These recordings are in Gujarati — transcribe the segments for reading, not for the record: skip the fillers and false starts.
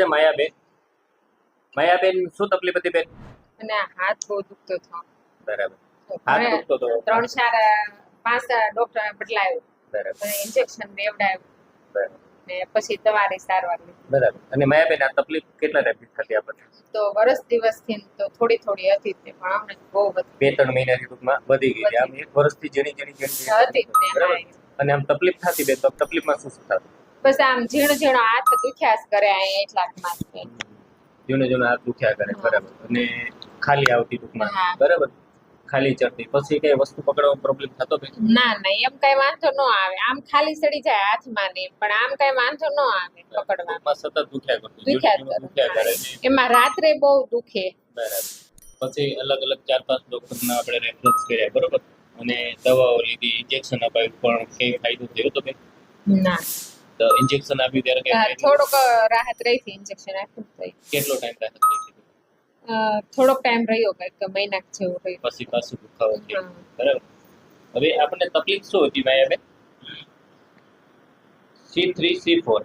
છે માયાબેન. માયાબેન શું તકલીફ હતી બેન? અને હાથ બહુ દુખતો હતો. બરાબર. હાથ દુખતો હતો. 3-4-5 ડોક્ટર બદલાયો. બરાબર. ઇન્જેક્શન દેવડાવ્યું. બરાબર. ને પછી તમારી સારવાર લીધી. બરાબર. અને માયાબેન આ તકલીફ કેટલા ટાઈમથી થતી આપણને? તો વર્ષ દિવસથી તો થોડી હતી જ તે, પણ અમને બહુ વધી 2-3 મહિનાથી ટૂંકમાં વધી ગઈ. આમ એક વર્ષથી જેની હતી જ તે. બરાબર. હા. અને આમ તકલીફ થતી બેન, તો તકલીફમાં શું થતું? બસ આમ ઝીણો હાથ દુખ્યા જ કરે અહીંયા એટલાકમાં જ તે. ઝીણો હાથ દુખ્યા કરે. બરાબર. અને ખાલી આવતી ટૂંકમાં. હા. બરાબર. ખાલી ચડતી પછી કઈ વસ્તુ પકડવામાં પ્રોબ્લેમ થતો કે? ના એમ કઈ વાંધો ન આવે. આમ ખાલી સડી જાય હાથમાં ને, પણ આમ કઈ વાંધો ન આવે પકડવામાં. સતત દુખ્યા કરતું. દુખ્યા કરે. એમાં રાત્રે બહુ દુખે. બરાબર. પછી અલગ 4-5 ડોક્ટરના આપણે રેફરન્સ કર્યા. બરોબર. અને દવાઓ લીધી, ઇન્જેક્શન અપાયું, પણ કઈ ફાયદો થયો તો કે ના? તો ઇન્જેક્શન આપ્યું ત્યારે કઈ થોડોક રાહત રહી હતી. ઇન્જેક્શન આપ્યું તો કેટલો ટાઈમ રાહત રહી હતી? થોડોક ટાઈમ રહ્યો, કંઈક મહિના જેવું રહ્યું. પછી પાછું દુખાવો થયો. બરાબર. હવે આપણને તકલીફ શું હતી માયાબેન? C3-C4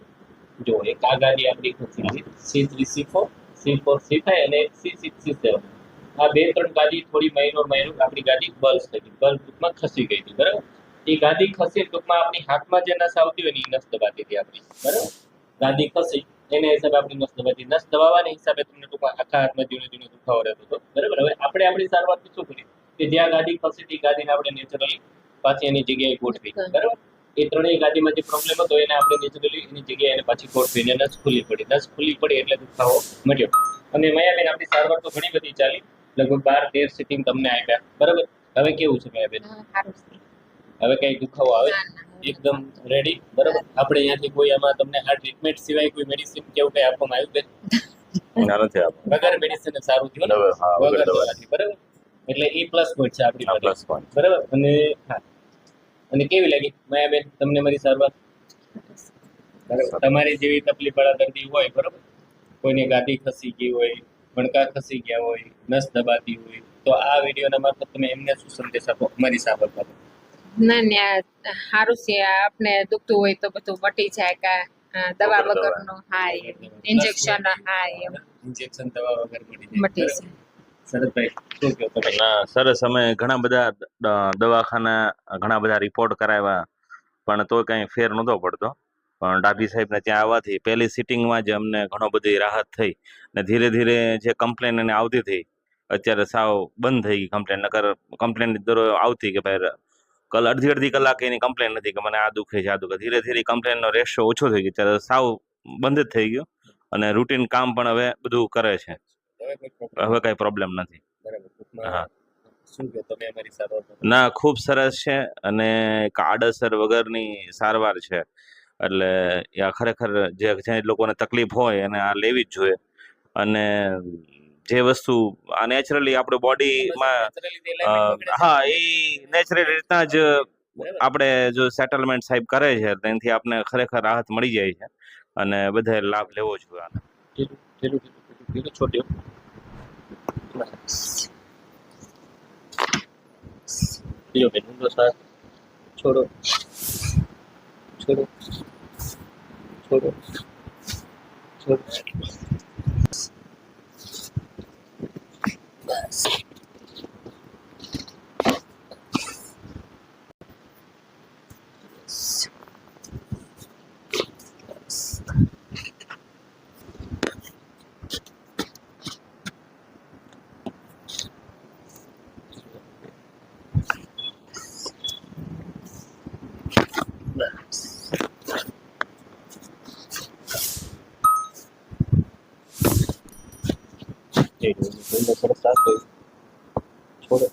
જો એક આ ગાડી આપણી ખસી C3-C4, C4-C5 અને C6-C7 આ 2-3 ગાડી થોડી માઇનોર આપણી ગાડી બલ્સ થઈ ગઈ. બલ્બ ટૂંકમાં ખસી ગઈ હતી. બરાબર. એ ગાડી ખસી ટૂંકમાં આપણી હાથમાં જે નસ આવતી હોય ને એ નસ દબાતી હતી આપણી. બરાબર. ગાડી ખસી એને હિસાબે આપણી નસ દબાતી. નસ દબાવવાના હિસાબે તમને ટૂંકમાં આખા હાથમાં ઝીણો દુખાવો રહેતો હતો. બરાબર. હવે આપણે આપણી સારવારથી શું કરીએ કે જ્યાં ગાડી ખસી હતી ગાડીને આપણે નેચરલી પાછી એની જગ્યાએ ગોઠવી. બરાબર. એ ત્રણેય ગાડીમાં જે પ્રોબ્લેમ હતો એને આપણે નેચરલી એની જગ્યાએ એને પાછી ગોઠવીને નસ ખુલ્લી પડી. નસ ખુલ્લી પડી એટલે દુખાવો મટ્યો. અને માયાબેન આપણી સારવાર તો ઘણી બધી ચાલી, લગભગ 12-13 સિટિંગ તમને આપ્યા. બરાબર. હવે કેવું છે માયાબેન? હવે કઈ દુખાવો આવે એકદમ રેડી? બરાબર. આપણે અહીંયાથી કોઈ આમાં તમને આ ટ્રીટમેન્ટ સિવાય કોઈ મેડિસિન કેવું કઈ આપવામાં આવ્યું કે નથી આપવું? વગર મેડિસિન સારું થયું ને? વગર દવાથી. બરાબર. એટલે એ પ્લસ પોઈન્ટ છે આપણી પ્લસ પોઈન્ટ. બરાબર. અને હા, અને કેવી લાગી માયાબેન તમને મારી સારવાર? બરાબર. તમારી જેવી તકલીફ વાળા દર્દી હોય, બરાબર, કોઈને ગાદી ખસી ગઈ હોય, મણકા ખસી ગયા હોય, નસ દબાતી હોય, તો આ વિડીયોના મારફત તમે એમને શું સંદેશ આપો અમારી સારવાર બાબતે? ના સારું છે. આપણે દુખતું હોય તો બધું મટી જાય. કા દવા વગરનું. હા ઇન્જેક્શન. હા એમ ઇન્જેક્શન દવા વગર મટી જાય. શરદભાઈ શું કહો તમે? ના, સરસ. અમે ઘણા બધા દવાખાના, ઘણા બધા રિપોર્ટ કરાવ્યા, પણ તો કઈ ફેર નહોતો પડતો. પણ ડાભી સાહેબને ત્યાં આવવાથી પહેલી સિટિંગમાં જ અમને ઘણો બધી રાહત થઈ. ને ધીરે ધીરે જે કમ્પ્લેન એને આવતી હતી અત્યારે સાવ બંધ થઈ ગઈ કમ્પ્લેન. નકર કમ્પ્લેન દરરોજ આવતી કે ભાઈ અડધી કલાકે એની કમ્પ્લેન નથી કે મને આ દુખે છે, આ દુખે. ધીરે ધીરે કમ્પ્લેનનો રેશિયો ઓછો થઈ ગયો. ત્યારે સાવ બંધ જ થઈ ગયો અને રૂટીન કામ પણ હવે બધું કરે છે. હવે કઈ પ્રોબ્લેમ નથી. હા. શું કહો તમે અમારી સારવાર? ના, ખૂબ સરસ છે અને એક આડઅસર વગરની સારવાર છે. એટલે આ ખરેખર જે લોકોને તકલીફ હોય એને આ લેવી જ જોઈએ. અને જે વસ્તુ આ નેચરલી આપણે બોડીમાં, હા, એ નેચરલી રીતના જ આપણે જો સેટલમેન્ટ સાહેબ કરે છે તેનાથી આપણે ખરેખર રાહત મળી જાય છે અને બધાએ લાભ લેવો જોઈએ આનો. છોટ્યો લ્યો બેન, ઊંડો શ્વાસ છોડો છોડો છોડો છોડો. બસ. સરસ સાફ છોડો.